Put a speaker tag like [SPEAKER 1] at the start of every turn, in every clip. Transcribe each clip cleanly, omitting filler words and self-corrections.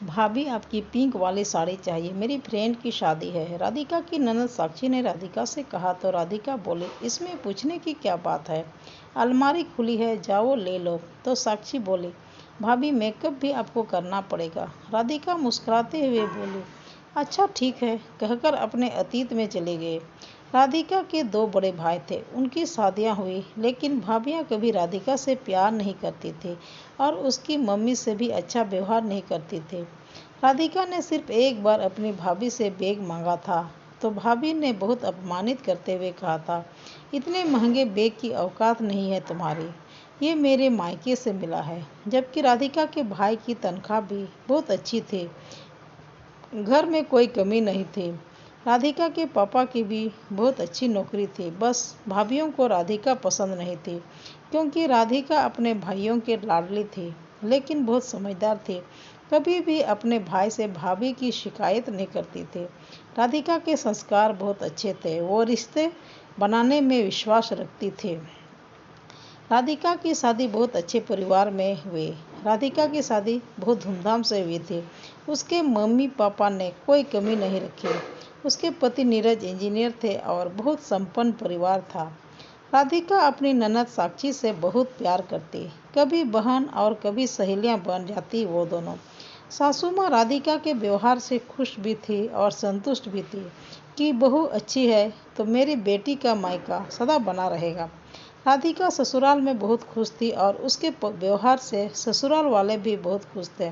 [SPEAKER 1] भाभी आपकी पिंक वाली साड़ी चाहिए, मेरी फ्रेंड की शादी है। राधिका की ननद साक्षी ने राधिका से कहा तो राधिका बोली, इसमें पूछने की क्या बात है, अलमारी खुली है, जाओ ले लो। तो साक्षी बोली, भाभी मेकअप भी आपको करना पड़ेगा। राधिका मुस्कुराते हुए बोली, अच्छा ठीक है, कहकर अपने अतीत में चले गए। राधिका के दो बड़े भाई थे, उनकी शादियां हुई, लेकिन भाभियां कभी राधिका से प्यार नहीं करती थी और उसकी मम्मी से भी अच्छा व्यवहार नहीं करती थी। राधिका ने सिर्फ एक बार अपनी भाभी से बैग मांगा था तो भाभी ने बहुत अपमानित करते हुए कहा था, इतने महंगे बैग की औकात नहीं है तुम्हारी, ये मेरे मायके से मिला है। जबकि राधिका के भाई की तनख्वाह भी बहुत अच्छी थी, घर में कोई कमी नहीं थी। राधिका के पापा की भी बहुत अच्छी नौकरी थी, बस भाभीयों को राधिका पसंद नहीं थी, क्योंकि राधिका अपने भाइयों के लाडली थी, लेकिन बहुत समझदार थी। कभी भी अपने भाई से भाभी की शिकायत नहीं करती थी। राधिका के संस्कार बहुत अच्छे थे, वो रिश्ते बनाने में विश्वास रखती थी। राधिका की शादी बहुत अच्छे परिवार में हुई। राधिका की शादी बहुत धूमधाम से हुई थी। उसके मम्मी पापा ने कोई कमी नहीं रखी। उसके पति नीरज इंजीनियर थे और बहुत संपन्न परिवार था। राधिका अपनी ननद साक्षी से बहुत प्यार करती, कभी बहन और कभी सहेलियां बन जाती वो दोनों। सासू माँ राधिका के व्यवहार से खुश भी थी और संतुष्ट भी थी कि बहू अच्छी है तो मेरी बेटी का मायका सदा बना रहेगा। राधिका ससुराल में बहुत खुश थी और उसके व्यवहार से ससुराल वाले भी बहुत खुश थे।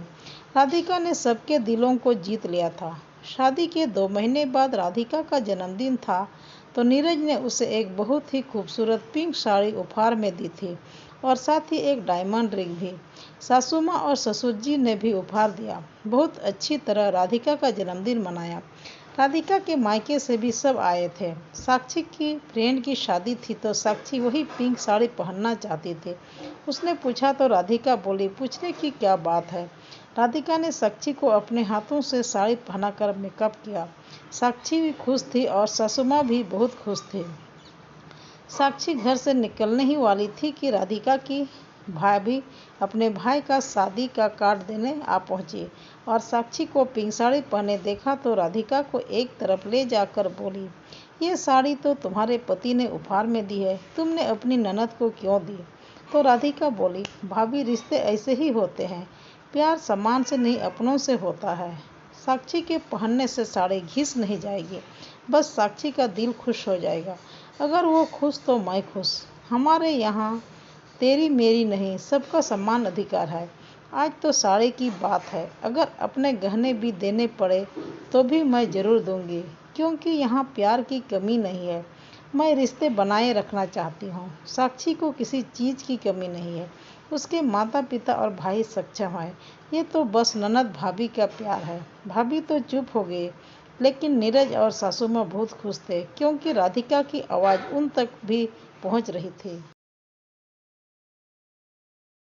[SPEAKER 1] राधिका ने सबके दिलों को जीत लिया था। शादी के 2 महीने बाद राधिका का जन्मदिन था तो नीरज ने उसे एक बहुत ही खूबसूरत पिंक साड़ी उपहार में दी थी और साथ ही एक डायमंड रिंग भी। सासू माँ और ससुर जी ने भी उपहार दिया। बहुत अच्छी तरह राधिका का जन्मदिन मनाया। राधिका के मायके से भी सब आए थे। साक्षी की फ्रेंड की शादी थी तो साक्षी वही पिंक साड़ी पहनना चाहती थी। उसने पूछा तो राधिका बोली, पूछने की क्या बात है। राधिका ने साक्षी को अपने हाथों से साड़ी पहनाकर मेकअप किया। साक्षी भी खुश थी और सासू माँ भी बहुत खुश थी। साक्षी घर से निकलने ही वाली थी कि राधिका की भाभी अपने भाई का शादी का कार्ड देने आ पहुंची और साक्षी को पिंक साड़ी पहने देखा तो राधिका को एक तरफ ले जाकर बोली, ये साड़ी तो तुम्हारे पति ने उपहार में दी है, तुमने अपनी ननद को क्यों दी। तो राधिका बोली, भाभी रिश्ते ऐसे ही होते हैं, प्यार सम्मान से नहीं अपनों से होता है। साक्षी के पहनने से साड़ी घिस नहीं जाएगी, बस साक्षी का दिल खुश हो जाएगा। अगर वो खुश तो मैं खुश। हमारे यहाँ तेरी मेरी नहीं, सबका समान अधिकार है। आज तो साड़ी की बात है, अगर अपने गहने भी देने पड़े तो भी मैं ज़रूर दूंगी, क्योंकि यहाँ प्यार की कमी नहीं है। मैं रिश्ते बनाए रखना चाहती हूँ। साक्षी को किसी चीज़ की कमी नहीं है, उसके माता पिता और भाई सक्षम है। ये तो बस ननद भाभी का प्यार है। भाभी तो चुप हो गई, लेकिन नीरज और सासू माँ बहुत खुश थे, क्योंकि राधिका की आवाज़ उन तक भी पहुँच रही थी।